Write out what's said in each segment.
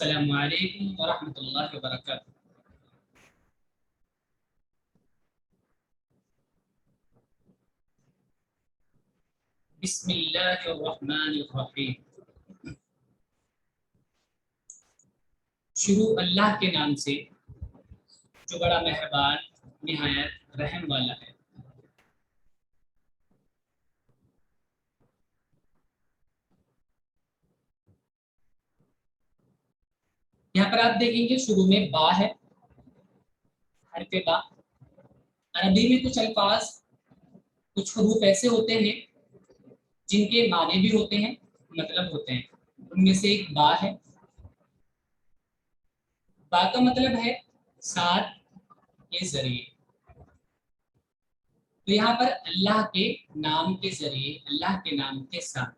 अस्सलाम वालेकुम वरहमतुल्लाहि वबरकातुहू। बिस्मिल्लाहिर्रहमानिर्रहीम। शुरू अल्लाह के नाम से जो बड़ा मेहरबान निहायत रहम वाला है। यहाँ पर आप देखेंगे शुरू में बा है, हरफ बा। अरबी में कुछ अल्फाज, कुछ हुरूफ ऐसे होते हैं जिनके माने भी होते हैं, मतलब होते हैं। उनमें से एक बा है। बा का मतलब है साथ के जरिए। तो यहाँ पर अल्लाह के नाम के जरिए, अल्लाह के नाम के साथ,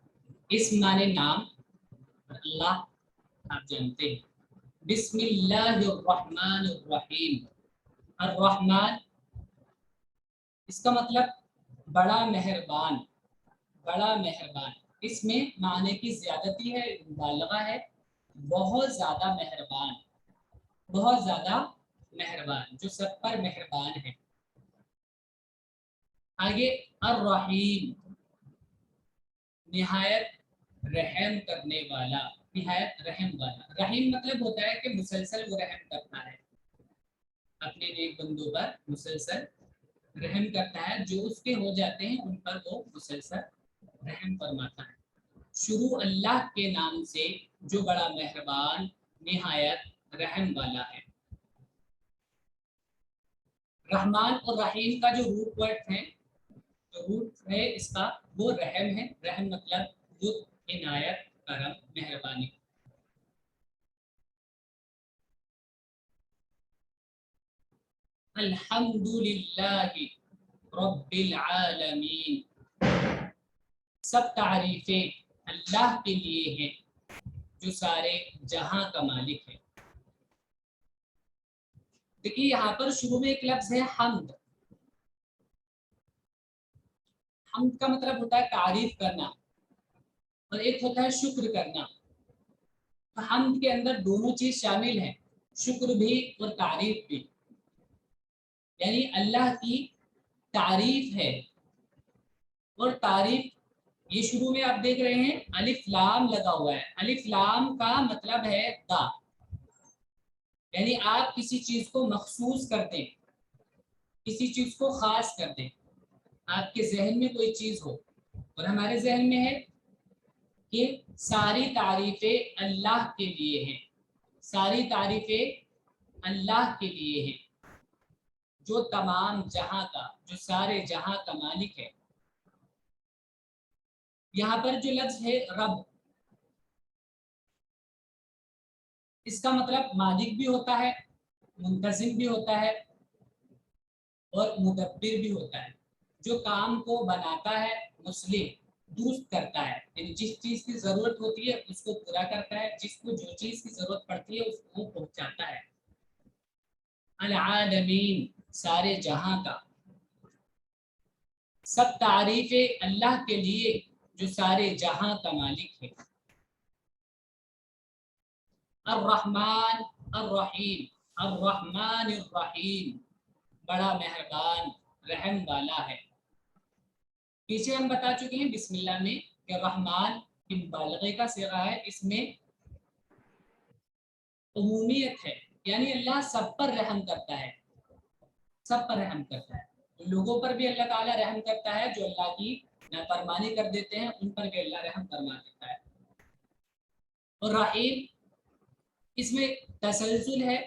इस माने नाम और अल्लाह आप जानते हैं। बिस्मिल्लाहिर्रहमानिर्रहीम। अर्रहमान, इसका मतलब बड़ा मेहरबान, बड़ा मेहरबान। इसमें माने की ज्यादती है, मुबालगा है। बहुत ज्यादा मेहरबान, बहुत ज्यादा मेहरबान, जो सब पर मेहरबान है। आगे अर्रहीम, निहायत रहम करने वाला, निहायत रहम वाला। रहीम मतलब होता है कि मुसलसल वो रहम करता है, अपने नेक बंदों पर मुसलसल रहम करता है। जो उसके हो जाते हैं उन पर वो मुसलसल रहम फरमाता है। शुरू अल्लाह के नाम से जो बड़ा मेहरबान निहायत रहम वाला है। रहमान और रहीम का जो रूट वर्ड है, जो रूट है इसका, वो रहम है। रहम मतलब लुत्फ, इनायत, करम, मेहरबानी। अल्हम्दुलिल्लाहि रब्बिल आलमीन, सब तारीफें अल्लाह के लिए हैं जो सारे जहां का मालिक है। देखिए यहाँ पर शुरू में एक लफ्ज है हम्द। हम्द का मतलब होता है तारीफ करना, और एक होता है शुक्र करना। तो हम्द के अंदर दोनों चीज शामिल है, शुक्र भी और तारीफ भी। यानी अल्लाह की तारीफ है। और तारीफ, ये शुरू में आप देख रहे हैं अलिफ लाम लगा हुआ है। अलिफ लाम का मतलब है दा, यानी आप किसी चीज को मखसूस कर दें, किसी चीज को खास कर दें। आपके जहन में कोई चीज हो और हमारे जहन में है कि सारी तारीफें अल्लाह के लिए हैं, सारी तारीफें अल्लाह के लिए हैं, जो तमाम जहां का, जो सारे जहां का मालिक है। यहाँ पर जो लफ्ज है रब, इसका मतलब मालिक भी होता है, मुंतजिम भी होता है, और मुदब्बिर भी होता है। जो काम को बनाता है, मुस्लिम, दुरुस्त करता है, यानी जिस चीज की जरूरत होती है उसको पूरा करता है, जिसको जो चीज की जरूरत पड़ती है उसको पहुंचाता है। अल आलमीन, सारे जहां का। सब तारीफें अल्लाह के लिए जो सारे जहां का मालिक है। अर्रहमान अर्रहीम, अर्रहमान अर्रहीम, बड़ा मेहरबान रहम वाला है। पीछे हम बता चुके हैं बिस्मिल्लाह में कि रहमान की मुबालगे का सिगा है, इसमें उमूमियत है, यानी अल्लाह सब पर रहम करता है, सब पर रहम करता है। तो लोगों पर भी अल्लाह ताला रहम करता है, जो अल्लाह की नाफरमानी कर देते हैं उन पर भी अल्लाह रहम फरमा देता है। और रहीम, इसमें तसलसल है,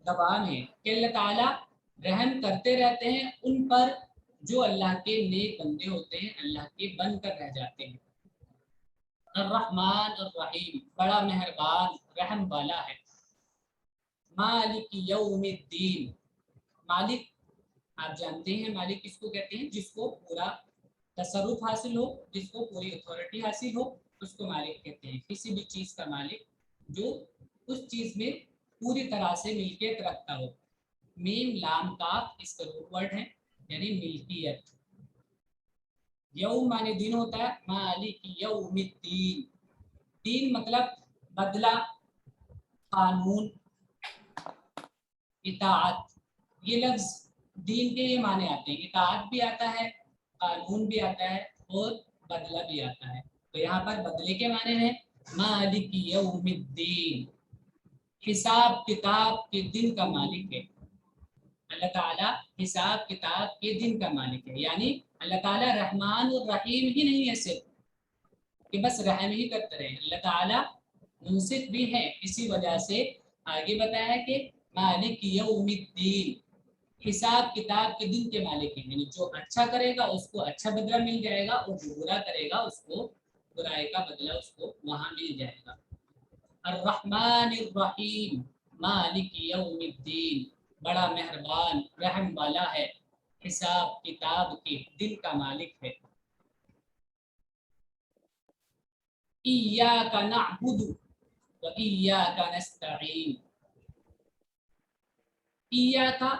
दबाव है कि अल्लाह ताला रहम करते रहते हैं उन पर जो अल्लाह के नेक बंदे होते हैं, अल्लाह के बनकर रह जाते हैं। अर्रहमान अर्रहीम, बड़ा मेहरबान रहम वाला है। मालिक यौमिद्दीन, मालिक आप जानते हैं मालिक किसको कहते हैं, जिसको पूरा तसर्रुफ हासिल हो, जिसको पूरी अथॉरिटी हासिल हो, उसको मालिक कहते हैं। किसी भी चीज का मालिक जो उस चीज में पूरी तरह से मिल्कियत रखता हो। मीम लाम काफ इसका रूट वर्ड है, यानी मिल्कियत। यौम माने दिन होता है, मालिक यौमिद्दीन, दीन मतलब बदला, कानून, इताअत, ये लफ्ज दीन के ये माने आते हैं। इताअत भी आता है, कानून भी आता है और बदला भी आता है। तो यहाँ पर बदले के माने हैं मालिक यौमिद्दीन, हिसाब किताब के दिन का मालिक है। अल्लाह ताला हिसाब किताब के दिन का मालिक है, यानी अल्लाह ताला रहमान और रहीम ही नहीं है सिर्फ कि बस रहम ही करते रहे, अल्लाह ताला मुंसिफ भी है। इसी वजह से आगे बताया कि मालिक यौमिद्दीन, हिसाब किताब के दिन के मालिक हैं, यानी जो अच्छा करेगा उसको अच्छा बदला मिल जाएगा और जो बुरा करेगा उसको बुराई का बदला उसको वहां मिल जाएगा। अर्रहमानिर रहीम मालिक यौमिद्दीन, बड़ा मेहरबान रहम वाला है, हिसाब किताब के दिन का मालिक है। इय्याका नअबुदु व इय्याका नस्तईन, इय्याका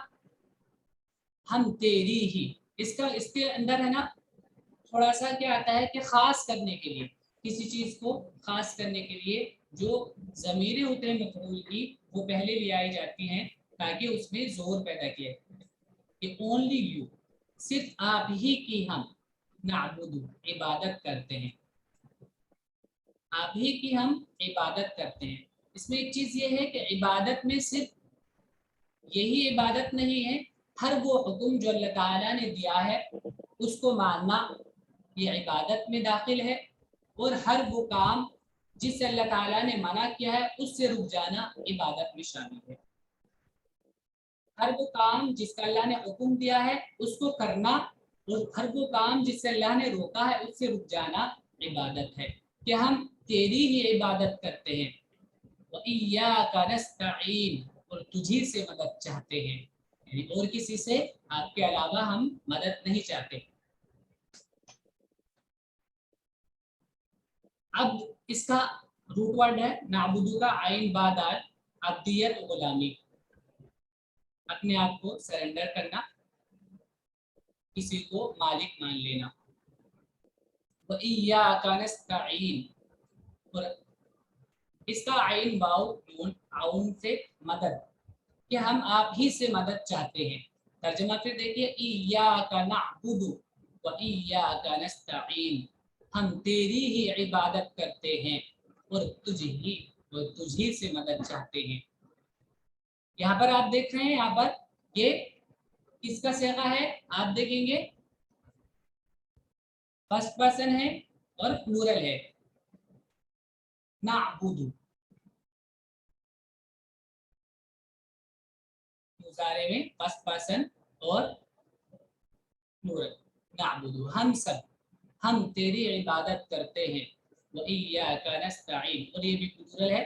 हम तेरी ही, इसका इसके अंदर है ना थोड़ा सा क्या आता है कि खास करने के लिए, किसी चीज को खास करने के लिए जो ज़मीरें होते हैं मफऊल की वो पहले ले आई जाती हैं ताकि उसमें जोर पैदा किया जाए कि ओनली यू, सिर्फ आप ही की हम नाबुदु इबादत करते हैं, आप ही की हम इबादत करते हैं। इसमें एक चीज ये है कि इबादत में सिर्फ यही इबादत नहीं है, हर वो हुक्म जो अल्लाह ताला ने दिया है उसको मानना ये इबादत में दाखिल है, और हर वो काम जिससे अल्लाह ताला ने मना किया है उससे रुक जाना इबादत में शामिल है। हर वो काम जिसका अल्लाह ने हुक्म दिया है उसको करना, और हर वो काम जिससे अल्लाह ने रोका है उससे रुक जाना इबादत है, कि हम तेरी ही इबादत करते हैं। व इय्याका नस्तईन, और तुझी से मदद चाहते हैं, यानी और किसी से आपके अलावा हम मदद नहीं चाहते। अब इसका रूट वर्ड है नाबुदू का आइन बादाल, अब्दियत गुलामी, अपने आप को सरेंडर करना, किसी को मालिक मान लेना। व इय्याका नस्तईन, और इसका आइन वाव नून आउन से मदद, कि हम आप ही से मदद चाहते हैं। तर्जुमा फिर देखिए, इय्याका नअबुदु व इय्याका नस्तईन, हम तेरी ही इबादत करते हैं और तुझी से मदद चाहते हैं। यहाँ पर आप देख रहे हैं, यहाँ पर ये किसका सेगा है, आप देखेंगे फर्स्ट पर्सन है और प्लूरल है, नाबुदु मुजारे में फर्स्ट पर्सन और प्लूरल, नाबुदु हम सब, हम तेरी इबादत करते हैं। व इय्याका नस्तईन, और ये भी प्लूरल है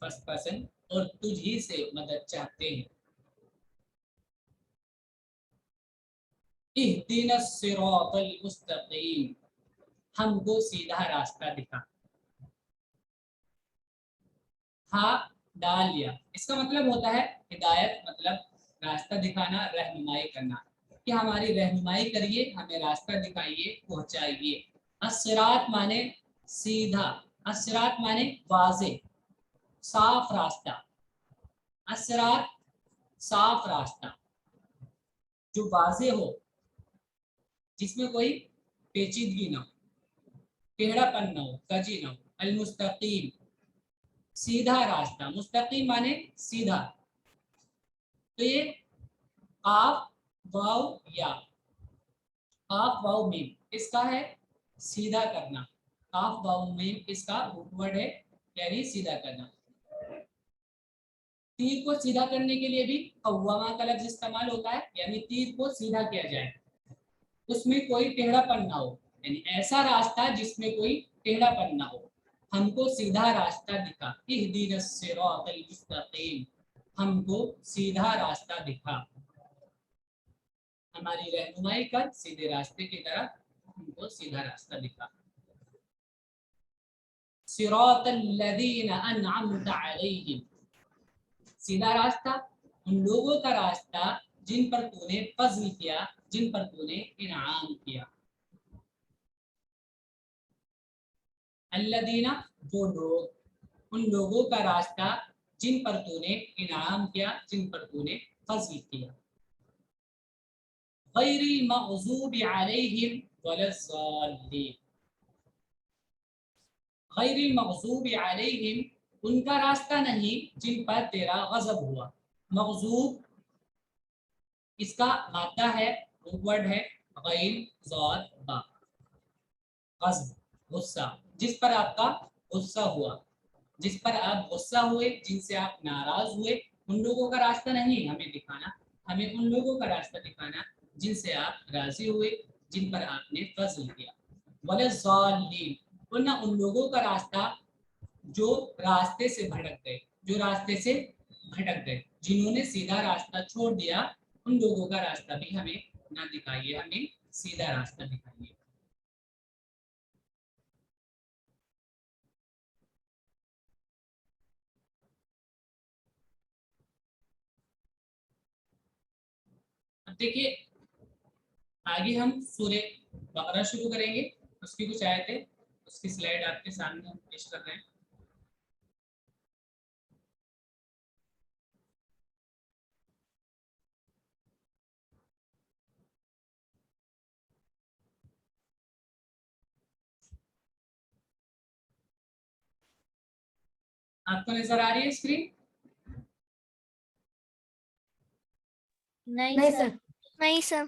फर्स्ट पर्सन, और तुझी से मदद चाहते हैं। इहदिनस सिरातल मुस्तकीम, हमको सीधा रास्ता दिखा। हाँ डाल लिया, इसका मतलब होता है हिदायत, मतलब रास्ता दिखाना, रहनुमाई करना, कि हमारी रहनुमाई करिए, हमें रास्ता दिखाइए, पहुंचाइए। अस्सिरात माने सीधा, अस्सिरात माने वाज़े साफ रास्ता, अस्सिरात साफ रास्ता जो वाज़े हो, जिसमें कोई पेचीदगी ना हो, टेढ़ापन ना हो, कजी ना हो। अल मुस्तकीम सीधा रास्ता, मुस्तकीम माने सीधा। तो ये काफ वाव या, काफ वाव मीम इसका है सीधा करना, काफ वाव मीम इसका रूट वर्ड है, यानी सीधा करना। तीर को सीधा करने के लिए भी कव्वामा का लफ्ज इस्तेमाल होता है, यानी तीर को सीधा किया जाए, उसमें कोई टेढ़ापन ना हो, यानी ऐसा रास्ता जिसमें कोई टेढ़ापन ना हो। हमको सीधा रास्ता दिखा, इहदिनस सिरातल मुस्तकीम, हमको सीधा रास्ता दिखा, हमारी रहनुमाई कर सीधे रास्ते की तरफ, हमको सीधा रास्ता दिखा। सिरातल लज़ीना अनअमत अलैहिम, सीधा रास्ता उन लोगों का रास्ता जिन पर तूने फज़्ल किया, जिन पर तूने इनाम किया। अल्लज़ीना वो लोग, उन लोगों का रास्ता जिन पर तूने इनाम किया, जिन पर तूने फजल किया। गैरिल मग़ज़ूबि अलैहिम वलज़्ज़ालिन, गैरिल मग़ज़ूबि अलैहिम, उनका रास्ता नहीं जिन पर तेरा गजब हुआ। मग़ज़ूब इसका मादा है, वर्ड है गैर ज़ाद बा, गज़ब गुस्सा, जिस पर आपका गुस्सा हुआ, जिस पर आप गुस्सा हुए, जिनसे आप नाराज हुए, उन लोगों का रास्ता नहीं हमें दिखाना, हमें उन लोगों का रास्ता दिखाना जिनसे आप राजी हुए, जिन पर आपने फजल किया। वलज़्ज़ालिन, वरना उन लोगों का रास्ता जो रास्ते से भटक गए, जो रास्ते से भटक गए, जिन्होंने सीधा रास्ता छोड़ दिया, उन लोगों का रास्ता भी हमें ना दिखाइए, हमें सीधा रास्ता दिखाइए। अब देखिए आगे हम सूर्य बकरा शुरू करेंगे, उसकी कुछ आयतें, उसकी स्लाइड आपके सामने हम पेश कर रहे हैं। आपको नजर आ रही है स्क्रीन? नहीं नहीं सर। सर, नहीं सर।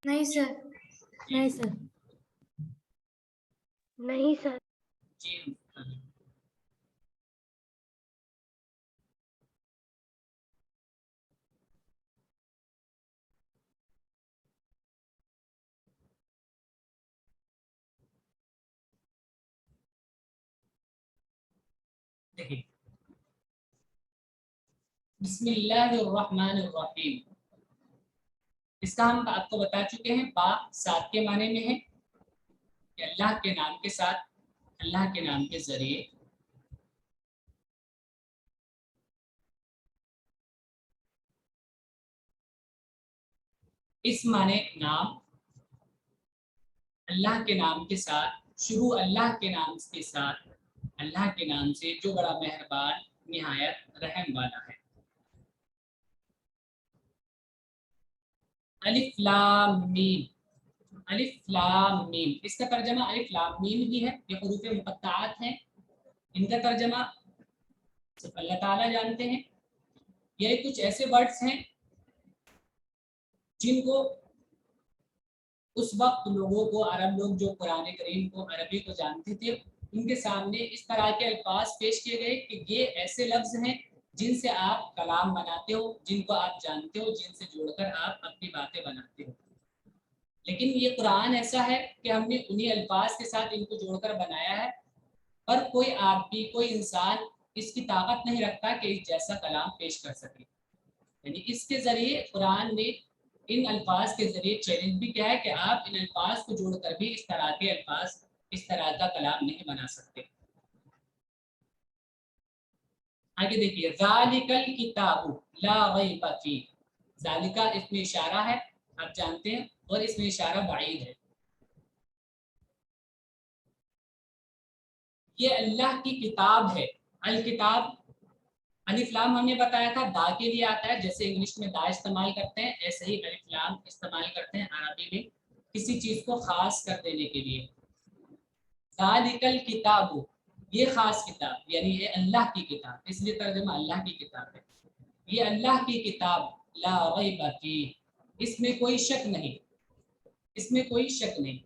नहीं सर, नहीं सर, नहीं सर। जी देखिए, बिस्मिल्लाहिर्रहमानिर्रहीम, इसका हम आपको बता चुके हैं, बा साथ के माने में है कि अल्लाह के नाम के साथ, अल्लाह के नाम के जरिए। इस माने नाम, अल्लाह के नाम के साथ, शुरू अल्लाह के नाम के साथ, अल्लाह के नाम से जो बड़ा मेहरबान निहायत रहम वाला है। अलिफ लाम मीम, अलिफ लाम मीम, इसका तर्जमा अलिफ लाम मीम ही है, ये हुरूफ मुक़त्तआत हैं, इनका तर्जमा सिर्फ अल्लाह ताला जानते हैं। ये कुछ ऐसे वर्ड्स हैं जिनको उस वक्त लोगों को, अरब लोग जो कुरान करीम को, अरबी को जानते थे, उनके सामने इस तरह के अल्फाज पेश किए गए कि ये ऐसे लफ्ज हैं जिनसे आप कलाम बनाते हो, जिनको आप जानते हो, जिनसे जोड़कर आप अपनी बातें बनाते हो। लेकिन ये कुरान ऐसा है कि हमने उन्हीं अल्फाज के साथ इनको जोड़कर बनाया है, पर कोई आदमी, कोई इंसान इसकी ताकत नहीं रखता कि इस जैसा कलाम पेश कर सके। यानी इसके जरिए कुरान ने इन अल्फाज के जरिए चैलेंज भी किया है कि आप इन अल्फाज को जोड़कर भी इस तरह के अल्फाज, इस तरह का कलाम नहीं बना सकते। आगे देखिए, ज़ालिकल किताबु ला रैब फीह, ज़ालिका इसमें इशारा है, आप जानते हैं, और इसमें इशारा बाईद है। ये अल्लाह की किताब है। अल किताब, अलिफ लाम हमने बताया था दा के लिए आता है, जैसे इंग्लिश में दा इस्तेमाल करते हैं, ऐसे ही अलिफ लाम इस्तेमाल करते हैं अरबी में किसी चीज को खास कर देने के लिए। ज़ालिकल किताबु, ये खास किताब, यानी ये अल्लाह की किताब, इसलिए तर्जुमा अल्लाह की किताब है। ये अल्लाह की किताब, ला रैब फीह, इसमें कोई शक नहीं, इसमें कोई शक नहीं।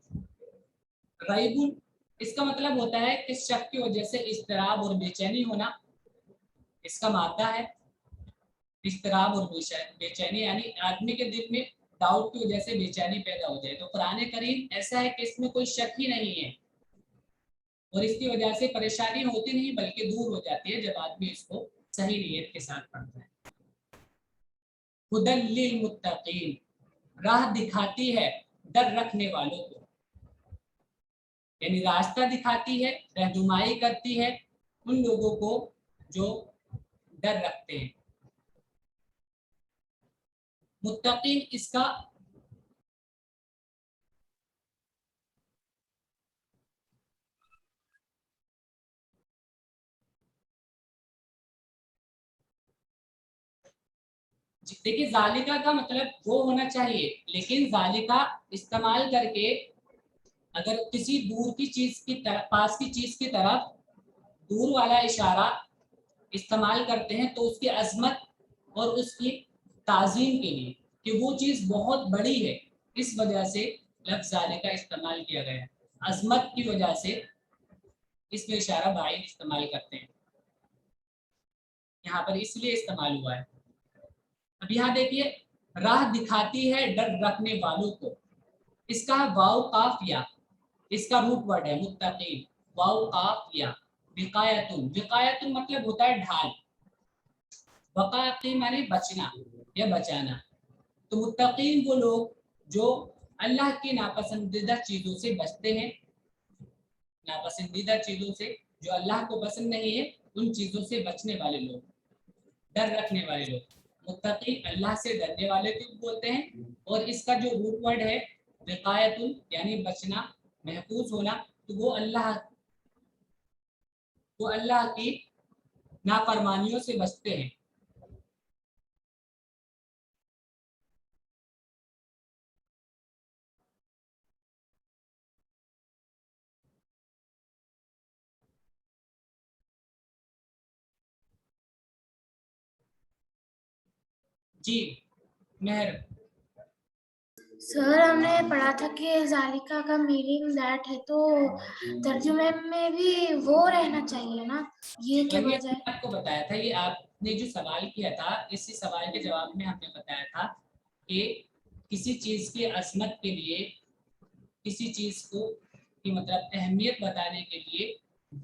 रैबुन, इसका मतलब होता है कि शक की वजह से इज़्तिराब और बेचैनी होना, इसका मादा है इज़्तिराब और बेचैनी, यानी आदमी के दिल में डाउट की वजह से बेचैनी पैदा हो जाए। तो कुरान करीम ऐसा है कि इसमें कोई शक ही नहीं है, और इसकी वजह से परेशानी होती नहीं बल्कि दूर हो जाती है जब आदमी इसको सही नीयत के साथ पढ़ता है। हुदल लिल मुत्तकीन, राह दिखाती है डर रखने वालों को, यानी रास्ता दिखाती है, रहनुमाई करती है उन लोगों को जो डर रखते हैं। मुत्तकीन इसका देखिए जालिका का मतलब वो होना चाहिए, लेकिन जालिका इस्तेमाल करके अगर किसी दूर की चीज की तरफ, पास की चीज की तरफ दूर वाला इशारा इस्तेमाल करते हैं तो उसकी अजमत और उसकी ताजीम के लिए कि वो चीज बहुत बड़ी है, इस वजह से लफ्ज जालिका इस्तेमाल किया गया है। अजमत की वजह से इसमें इशारा बाइद इस्तेमाल करते हैं, यहाँ पर इसलिए इस्तेमाल हुआ है। अब यहाँ देखिए, राह दिखाती है डर रखने वालों को, इसका वाव काफ या, इसका रूट वर्ड है मुत्तकीन, वाव काफ या। विकायतुन, विकायतुन मतलब होता है ढाल, वकाकी माने बचना या बचाना। तो मुत्तकीन वो लोग जो अल्लाह की नापसंदीदा चीजों से बचते हैं, नापसंदीदा चीजों से जो अल्लाह को पसंद नहीं है उन चीजों से बचने वाले लोग, डर रखने वाले लोग। मुत्तकी अल्लाह से डरने वाले को बोलते हैं, और इसका जो रूट वर्ड है विकायतुल यानी बचना, महफूज होना, तो वो अल्लाह की नाफरमानियों से बचते हैं। जी मेहर, सर हमने पढ़ा था कि जालिका का मीनिंग दैट है, तो तर्जुमे में भी वो रहना चाहिए ना, ये के वही बजाय। आपको बताया था, ये आपने जो सवाल किया था इसी सवाल के जवाब में हमने बताया था कि किसी चीज की अजमत के लिए, किसी चीज को की मतलब अहमियत बताने के लिए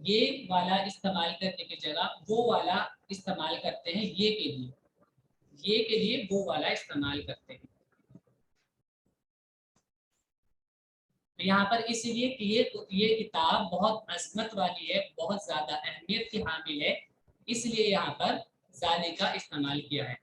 ये वाला इस्तेमाल करने की जगह वो वाला इस्तेमाल करते हैं, ये के लिए, ये के लिए वो वाला इस्तेमाल करते हैं। तो यहाँ पर इसलिए कि ये किताब बहुत अजमत वाली है, बहुत ज्यादा अहमियत की हामिल है, इसलिए यहाँ पर जाने का इस्तेमाल किया है।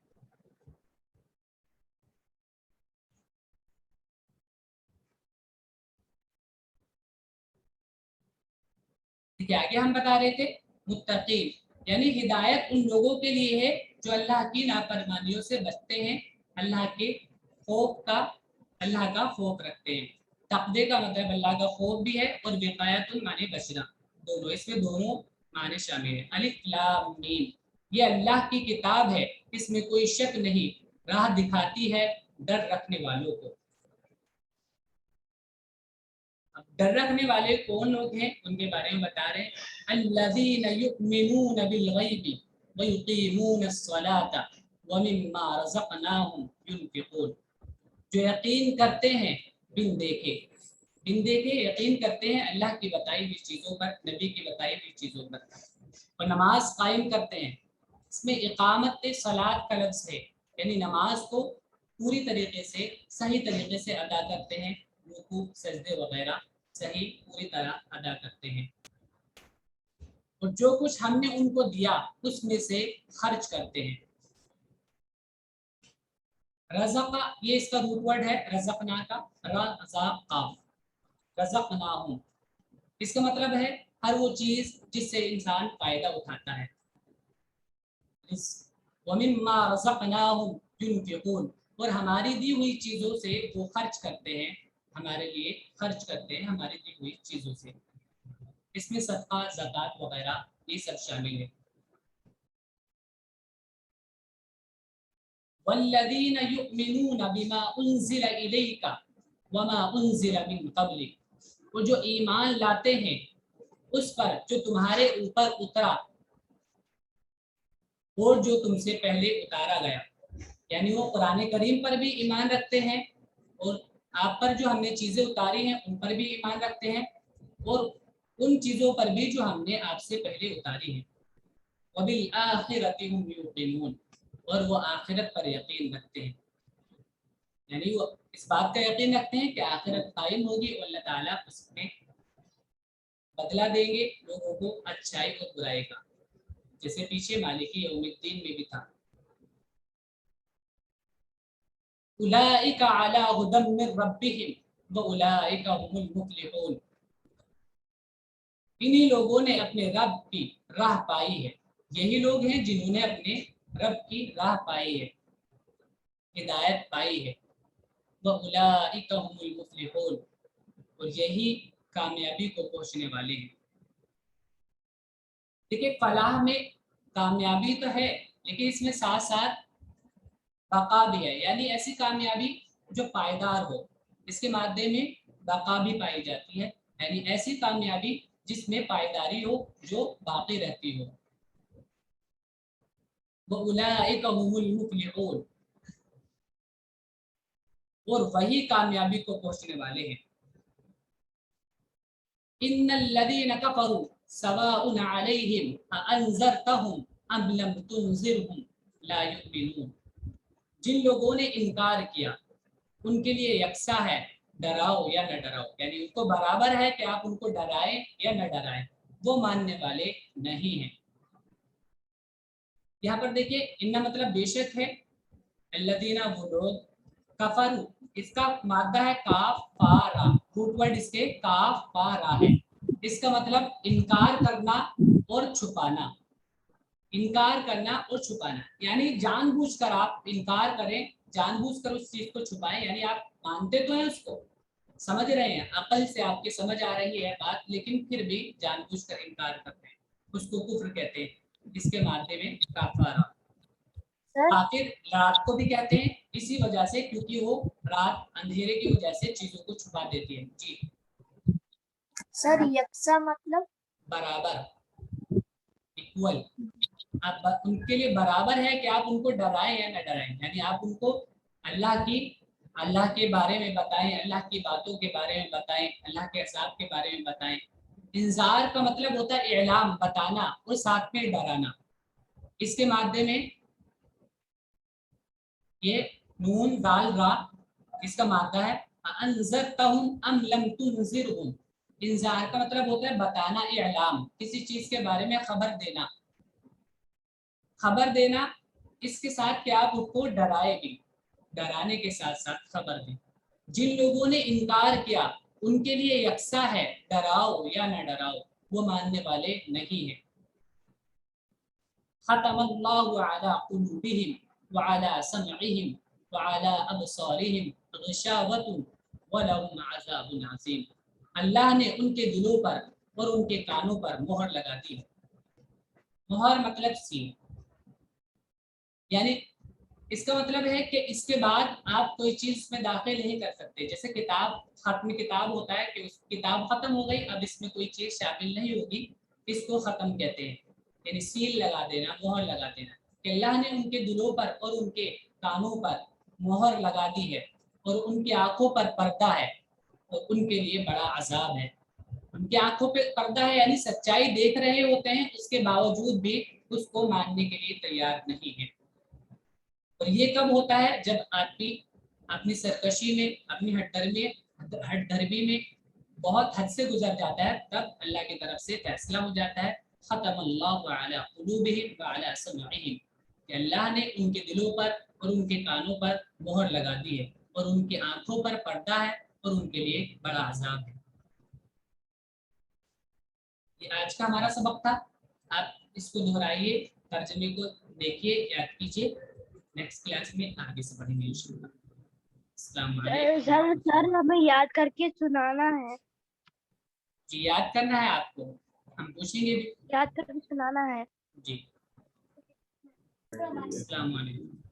ठीक है, आगे हम बता रहे थे मुत्तकीन यानी हिदायत उन लोगों के लिए है जो अल्लाह की नाफरमानियों से बचते हैं, अल्लाह के खौफ का, अल्लाह का खौफ रखते हैं। तकवे का मतलब अल्लाह का खौफ भी है, और विकायतुल माने बचना, दोनों, इसमें दोनों माने शामिल है। अलिफ लाम मीम, ये अल्लाह की किताब है, इसमें कोई शक नहीं, राह दिखाती है डर रखने वालों को। अब डर रखने वाले कौन लोग हैं उनके बारे में बता रहे हैं। अल्लज़ीना युमिनून बिल गैबि व युकीमून अस्सलाता व मिम्मा रज़क़नाहुम युनफिकून, जो यकीन करते हैं बिन देखे, बिन देखे यकीन करते हैं अल्लाह की बताई हुई चीज़ों पर, नबी की बताई हुई चीज़ों पर, और नमाज कायम करते हैं। इसमें इकामत सलात का लफ्ज़ है, यानी नमाज को पूरी तरीके से, सही तरीके से अदा करते हैं, रुकू सजदे वगैरह सही पूरी तरह अदा करते हैं, और जो कुछ हमने उनको दिया उसमें से खर्च करते हैं। रज़क़ा ये इसका रूट वर्ड है, रज़क़ना का, रज़क़ा, रज़क़नाहुम, इसका मतलब है हर वो चीज जिससे इंसान फायदा उठाता है। वमिम्मा रज़क़नाहुम युनफिकून, और हमारी दी हुई चीजों से वो खर्च करते हैं, हमारे लिए खर्च करते हैं हमारी दी हुई चीजों से। इसमें सदका ज़कात वगैरह ये सब शामिल है। वल्लज़ीना युमिनूना बिमा उन्ज़िला इलैका वमा उन्ज़िला मिन क़ब्लिक, वो जो ईमान लाते हैं उस पर जो तुम्हारे ऊपर उतरा और जो तुमसे पहले उतारा गया, यानी वो कुरान करीम पर भी ईमान रखते हैं, और आप पर जो हमने चीजें उतारी हैं उन पर भी ईमान रखते हैं, और उन चीजों पर भी जो हमने आपसे पहले उतारी हैं। वबिल आखिरति हुम युक़िनून, और वो आखिरत पर यकीन रखते हैं, यानी वो इस बात का यकीन रखते हैं कि आखिरत कायम होगी और अल्लाह ताला उसमें बदला देंगे लोगों को अच्छाई और बुराई का, जैसे पीछे मालिकी यौमिद्दीन में भी था। उलाइका अला हुदम मिन रब्बिहिम व उलाइका हुमुल मुफ्लिहून, इन्हीं लोगों ने अपने रब की राह पाई है, यही लोग हैं जिन्होंने अपने रब की राह पाई है। हिदायत पाई है। वउलाइका हुमुल मुफ्लिहून, और यही कामयाबी को पहुंचने वाले हैं। देखिए फलाह में कामयाबी तो है, लेकिन इसमें साथ साथ बका भी है, यानी ऐसी कामयाबी जो पायदार हो, इसके माध्यम में बका भी पाई जाती है, यानी ऐसी कामयाबी जिसमें पायदारी हो, जो बाकी रहती हो। वउलाइका हुमुल मुफ्लिहून, और वही कामयाबी को पहुंचने वाले हैं। इन्नल लदीन कफरू सवाउन अलैहिम अअंज़रतहुम अम लम तुनज़िरहुम ला युमिनून, जिन लोगों ने इनकार किया उनके लिए यकसा है, डराओ या न डराओ, यानी उनको बराबर है कि आप उनको डराएं या न डराएं, वो मानने वाले नहीं हैं। यहाँ पर देखिए इन्ना मतलब बेशक है, अल्लदीना वो लोग, कफरू इसका मादा है काफ फा रा, रूट वर्ड इसके काफ फा रा है, इसका मतलब इनकार करना और छुपाना, इनकार करना और छुपाना, यानी जानबूझकर आप इनकार करें, जानबूझकर उस चीज को छुपाएं, यानी आप मानते तो हैं उसको, समझ रहे हैं, अकल से आपके समझ आ रही है बात, लेकिन फिर भी जानबूझकर इनकार करते हैं, उसको कुफ्र कहते हैं। इसके माध्यम में काफारा। काफिर रात को भी कहते हैं इसी वजह से, क्योंकि वो रात अंधेरे की वजह से चीजों को छुपा देती है। जी सर यकसा मतलब बराबर, इक्वल, आप उनके लिए बराबर है कि आप उनको डराएं या न डराएं, यानी आप उनको अल्लाह के बारे में बताएं, अल्लाह की बातों के बारे में बताएं, अल्लाह के अज़ाब के बारे में बताएं। इंजार का मतलब होता है इलाम, बताना, और साथ में डराना। इसके माध्यम में ये नून दाल रा, इसका मादा है अनज़रतहुम अम लम तुनज़िरहुम। इंजार का मतलब होता है बताना, इलाम, किसी चीज के बारे में खबर देना, खबर देना, इसके साथ क्या आप उनको डराए भी, डराने के साथ साथ खबर दें। जिन लोगों ने इनकार किया उनके लिए यकसा है, डराओ या न डराओ, वो मानने वाले नहीं है। खतमल्लाहु अला कुलूबिहिम व अला समइहिम व अला अबसारिहिम गिशावतुन व लहुम अज़ाबुन अज़ीम, अल्लाह ने उनके दिलों पर और उनके कानों पर मोहर लगा दी है। मोहर मतलब सील, यानी इसका मतलब है कि इसके बाद आप कोई चीज में दाखिल नहीं कर सकते। जैसे किताब, खत्म किताब होता है कि उस किताब खत्म हो गई, अब इसमें कोई चीज शामिल नहीं होगी, इसको खत्म कहते हैं, यानी सील लगा देना, मोहर लगा देना। कि अल्लाह ने उनके दिलों पर और उनके कानों पर मोहर लगा दी है, और उनकी आंखों पर पर्दा है, और उनके लिए बड़ा अजाब है। उनकी आंखों पे पर्दा है, यानी सच्चाई देख रहे होते हैं, उसके बावजूद भी उसको मानने के लिए तैयार नहीं है। और ये कब होता है? जब आदमी अपनी सरकशी में, अपनी हठधर्मी में बहुत हद से गुजर जाता है, तब अल्लाह की तरफ से फैसला हो जाता है, खतमल्लाहु अला कुलूबिहिम व अला समइहिम, कि अल्लाह ने उनके दिलों पर और उनके कानों पर मोहर लगा दी है, और उनकी आंखों पर पर्दा है, और उनके लिए बड़ा अजाब है। ये आज का हमारा सबक था। आप इसको दोहराइए, तर्जमे को देखिए, याद कीजिए, नेक्स्ट क्लास में आगे से पढ़ेंगे इंशाअल्लाह। अस्सलाम वालेकुम। सर हमें याद करके सुनाना है, जी याद करना है आपको, हम पूछेंगे भी। याद करके सुनाना है। जी अस्सलाम वालेकुम।